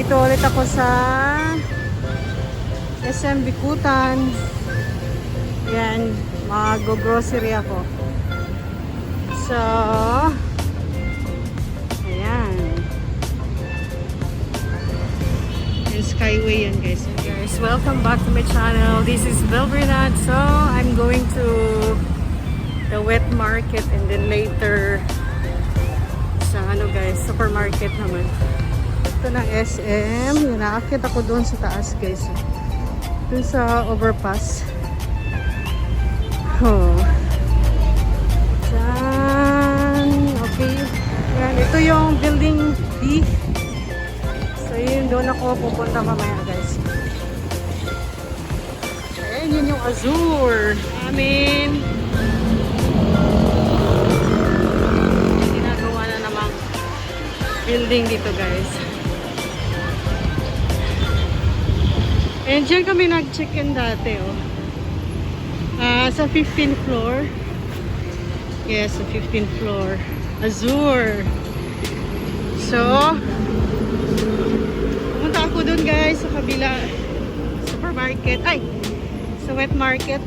Nandito ulit ako sa SM Bikutan. Yan, mag-grocery ako. So, ayan. Yung Skyway yan guys. Guys, welcome back to my channel. This is Bel Bernard. So, I'm going to the wet market and then later sa ano guys, supermarket naman. Ito ng SM. Yun, naakit ako doon sa taas guys. Doon sa overpass. Oh. Diyan. Okay. Yan. Ito yung building B. So yun, doon ako pupunta mamaya guys. Ayan, yun yung Azure. Amin. Ginagawa na namang building dito guys. And dyan kami nag-check-in dati, oh. Sa 15th floor. Yes, sa 15th floor. Azure. So, pumunta ako dun guys sa kabila. Supermarket. Ay! Sa wet market.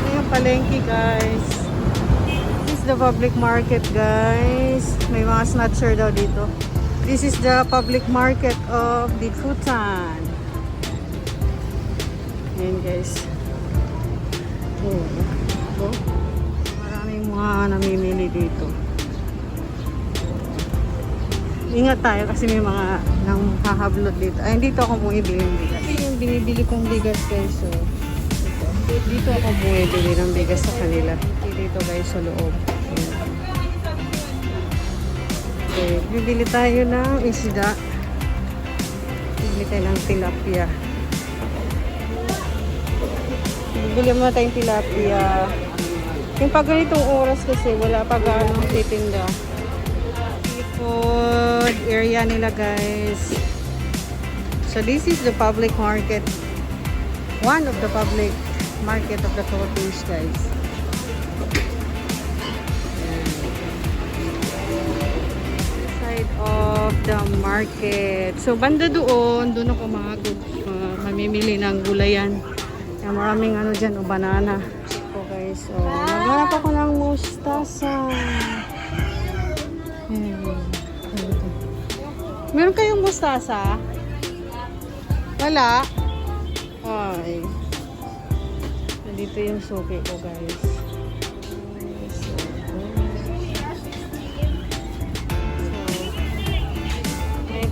Ayan, palengke guys. This is the public market guys. May mga snatcher daw dito. This is the public market of Bikutan. Ayan guys. Oh. Oh. Maraming mga namimili dito. Ingat tayo kasi may mga nang hahablot dito. Ay, dito ako bumibili ng bigas. Ito yung binibili kong bigas guys. So, dito ako bumibili ng bigas sa kanila. Dito guys sa loob. Ayan. Okay, bibili tayo ng isda. Bibili tayo ng tilapia. Bibili mo tayong tilapia. Yung pag ganitong oras kasi wala pa gaano titinda. Seafood area nila guys. So this is the public market. One of the public market of the Philippines guys. Of the market. So banda doon ako mamimili ng gulayan. Kaya maraming ano dyan, banana. So guys, so maghanap ako ng mustasa. Meron kayong mustasa? Wala? Ay. Nandito yung suki ko guys.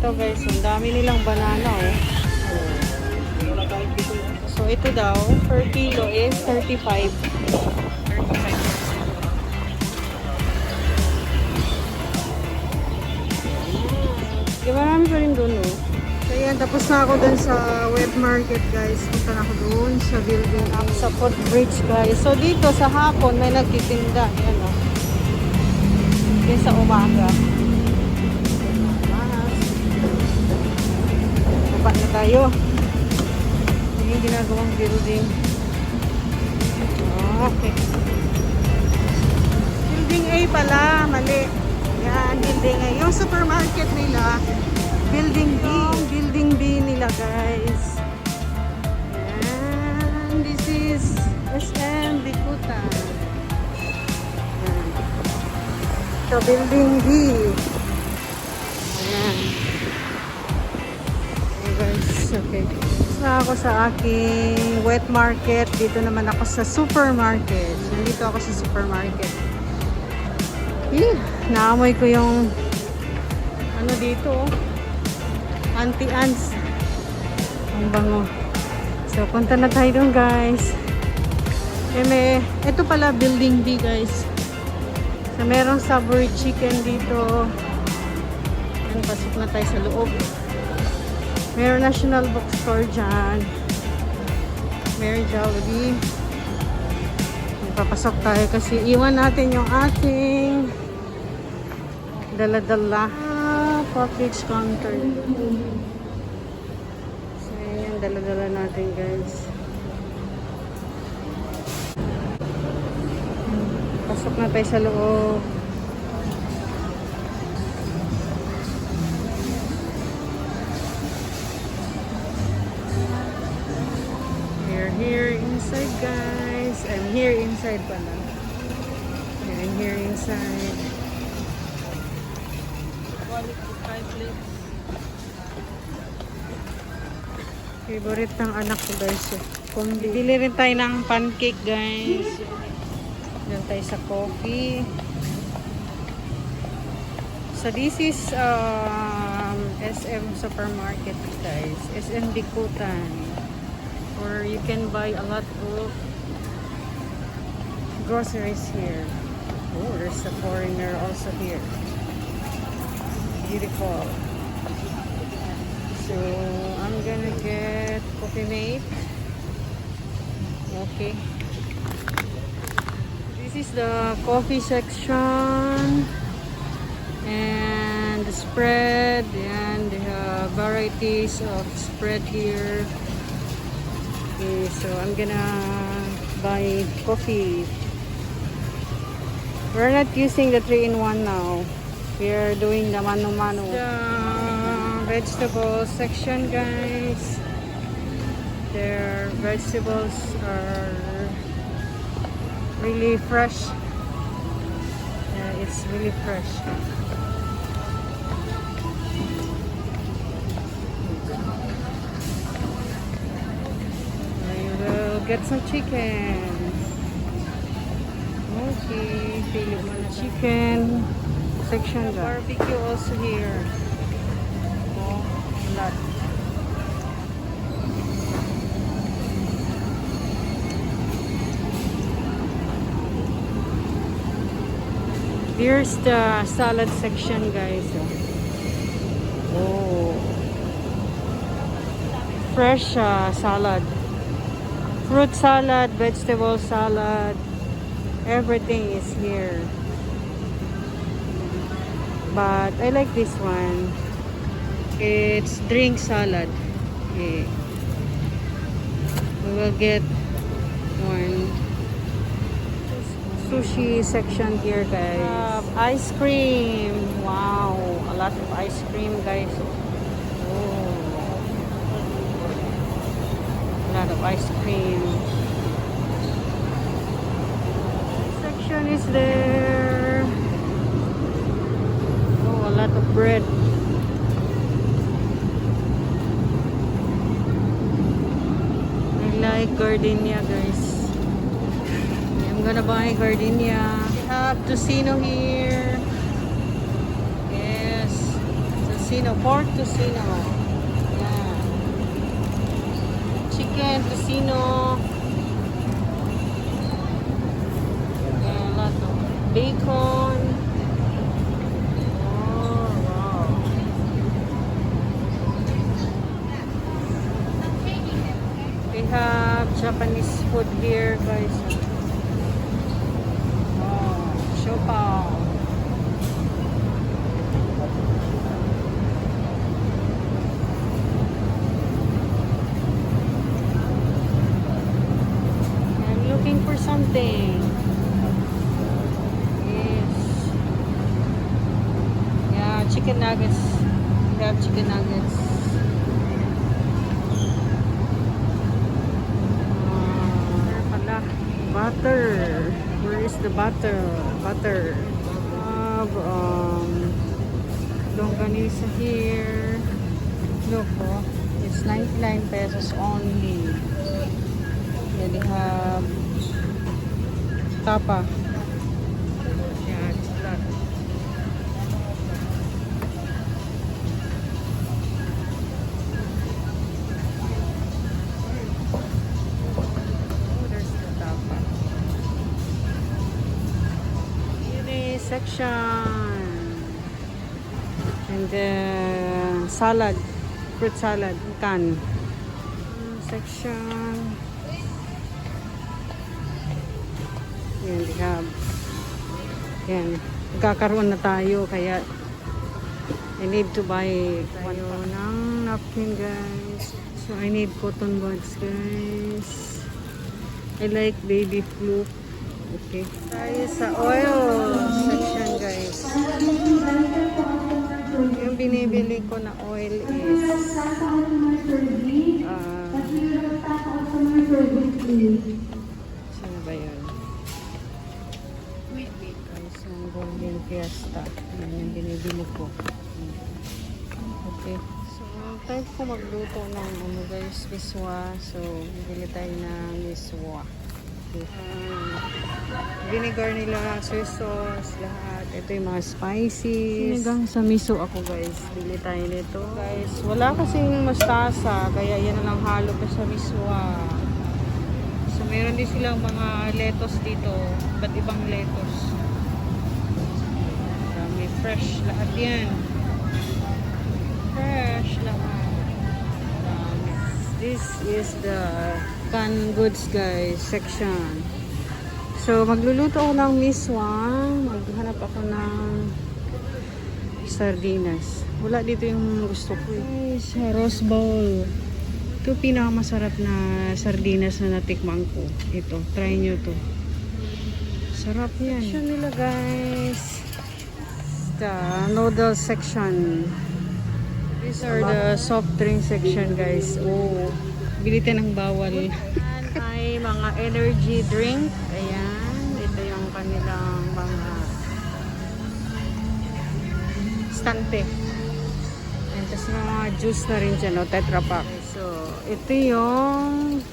Ito guys, ang dami nilang banana oh. So ito daw, per kilo is 35. Marami pa rin doon oh. So yan, tapos na ako dun sa wet market guys. Punta na ako dun sa building up sa footbridge guys. So dito sa hapon may nagtitinda. Yan oh. Yan sa umaga. Baba na tayo. Yung ginagawang building. Okay. Building A pala. Mali. Yan, building A. Yung supermarket nila, building B. Building B nila guys. Yan. This is SM Bikutan. Yan. So, building B. Ayan. Okay. So ako sa aking wet market. Dito naman ako sa supermarket. So, dito ako sa supermarket. Naamoy ko yung ano dito. Auntie Anne's. Ang bango. So punta na tayo doon guys. Ito pala building B guys. So merong Subway chicken dito. Yan, pasok na tayo sa loob. Meron National Bookstore dyan. Meron Jollibee. Papasok tayo kasi iwan natin yung ating dala-dala. Package counter. So, yan yung dala-dala natin guys. Pasok na tayo sa loob. here inside, guys. I'm here inside pala. Yeah, I'm here inside. Favorite ng anak ko, guys. Bili rin tayo ng pancake, guys. Doon tayo sa coffee. So this is SM supermarket, guys. SM Bikutan. Or you can buy a lot of groceries here. Oh, there's a foreigner also here. Beautiful. So I'm gonna get Coffee Mate. Okay. This is the coffee section. And the spread, and they have varieties of spread here. Okay, so I'm gonna buy coffee. We're not using the 3-in-1 now. We're doing the mano-mano. The vegetable section, guys. Their vegetables are really fresh. It's really fresh. Get some chicken. Okay, pili mo na chicken section. Barbecue also here. Oh, a lot. Here's the salad section, guys. Oh, fresh salad. Fruit salad, vegetable salad, everything is here. But I like this one. It's drink salad. Okay. We will get one. Sushi section here, guys. Ice cream. Wow, a lot of ice cream, guys. Lot of ice cream. Section is there. Oh, a lot of bread. I like gardenia, guys. I'm gonna buy gardenia. We have tocino here. Yes, tocino, pork tocino. Chicken, tocino, and a lot of bacon. Oh, wow. They have Japanese food here, guys. Oh, siopao. For something. Yes. Yeah, chicken nuggets. We have chicken nuggets. Butter. Where is the butter? Butter. We have longganisa here. Look, oh, it's 99 pesos only. Yeah, they have tapa. Yeah, it's a lot. Oh, there's the tapa. Yuri section. And the salad. Fruit salad. Can. Section. Yan, we have. Yan. Magkakaroon na tayo. Kaya I need to buy one ng napkin, guys. So I need cotton buds, guys. I like baby fluke. Okay. Tayo sa oil section, guys. Yung binibili ko na oil is Saan ba yun? Guys, yung Golden Fiesta. Yan yung binibili ko. Okay. So, type ko magluto ng ano guys, miswa. So, bibili tayo ng miswa. Okay. Vinegar nila, soy sauce, lahat. Ito yung mga spices. Sinigang sa miso ako guys. Bili tayo nito. Guys, wala kasing mustasa. Kaya yan na lang halo ko sa miswa. So, meron din silang mga lettuce dito. Ba't ibang lettuce? May fresh lahat yan. Fresh lahat. This is the canned goods guys section. So magluluto ako ng miswa. Maghanap ako ng sardinas. Wala dito yung gusto ko. Guys, rose bowl. Ito pinakamasarap na sardinas na natikman ko. Ito, try nyo to. Sarap yan. Section nila guys. The noodle section. These are the soft drink section guys. Oh, bili tayo ng bawal. Ayan ay mga energy drink. Ayan, ito yung kanilang mga stante. And tapos mga juice na rin dyan, no? Tetra Pak. So, ito yung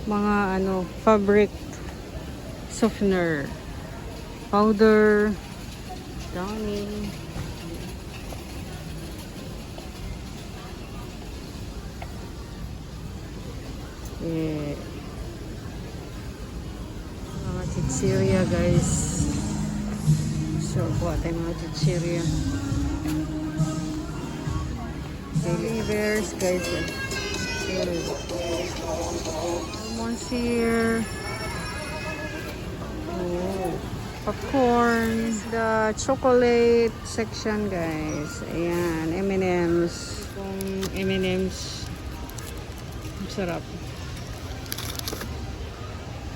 mga ano, fabric softener. Powder. Dami. Yeah. Mga chichirya guys. So, kuha tayo mga chichirya. Daily bears guys. Almonds here. Oh. Popcorn. The chocolate section guys. Ayan. M&M's. Kung M&M's. Sarap.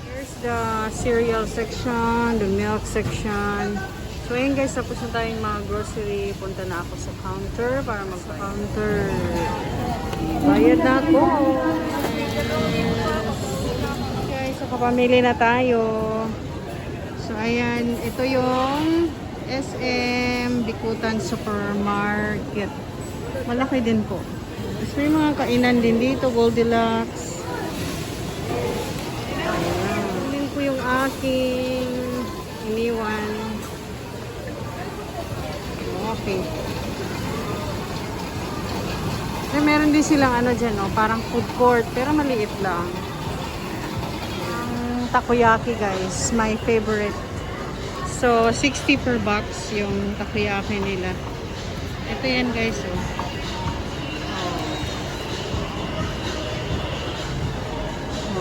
Here's the cereal section. The milk section. So ayun guys. Tapos na tayong mga grocery. Punta na ako sa counter para mag-counter. Bayad na ako. Guys. So kapamili na tayo. So, ayan. Ito yung SM Bikutan Supermarket. Malaki din po. Tapos may mga kainan din dito. Goldilocks. Ayan. Kunin ko yung aking iniwan. Okay. Then, meron din silang ano dyan, no? Parang food court. Pero maliit lang. Takoyaki guys, my favorite. So 60 per box yung takoyaki nila. Ito yan guys, oh.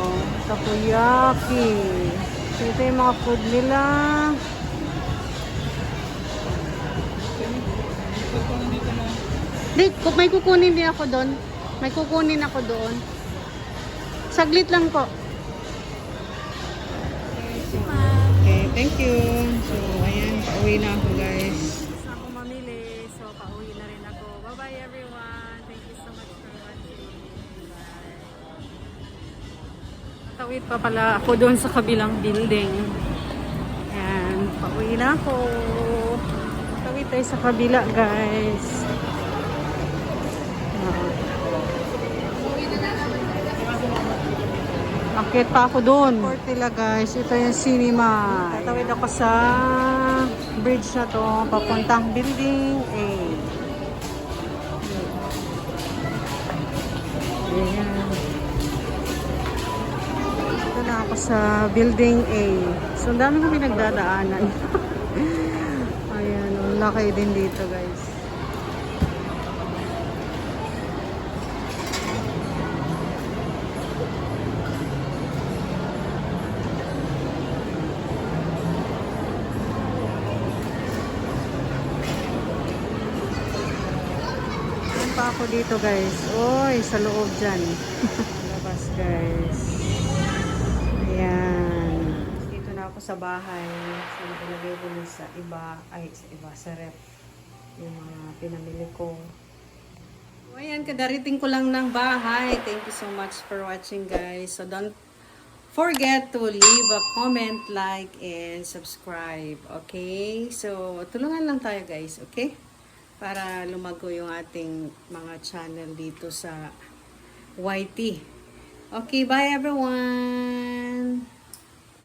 Oh, takoyaki. So, ito yung mga food nila. May kukunin din ako doon. May kukunin ako doon. Saglit lang po. Okay, thank you. So, ayan, pauwi na ako guys. Gusto ako mamili, so pauwi na rin ako. Bye-bye everyone. Thank you so much for watching. Bye. Tawid pa pala ako doon sa kabilang building. Ayan, pauwi na ako. Tawid tayo sa kabila guys. Akit pa ako doon. Port nila guys. Ito yung cinema. Tatawid ako sa bridge na to. Papuntang building A. Ayan. Ito na ako sa building A. So, ang dami ko pinagdadaanan. Ayan. Ang laki din dito guys. Pa ako dito guys. Oy, sa loob dyan. Labas guys. Ayan. Dito na ako sa bahay. So, nilagay ko na sa iba. Ay, sa iba. Sa ref. Yung mga pinamili ko. So, ayan. Kadarating ko lang ng bahay. Thank you so much for watching guys. So, don't forget to leave a comment, like, and subscribe. Okay? So, tulungan lang tayo guys, okay? Para lumago yung ating mga channel dito sa YT. Okay, bye everyone!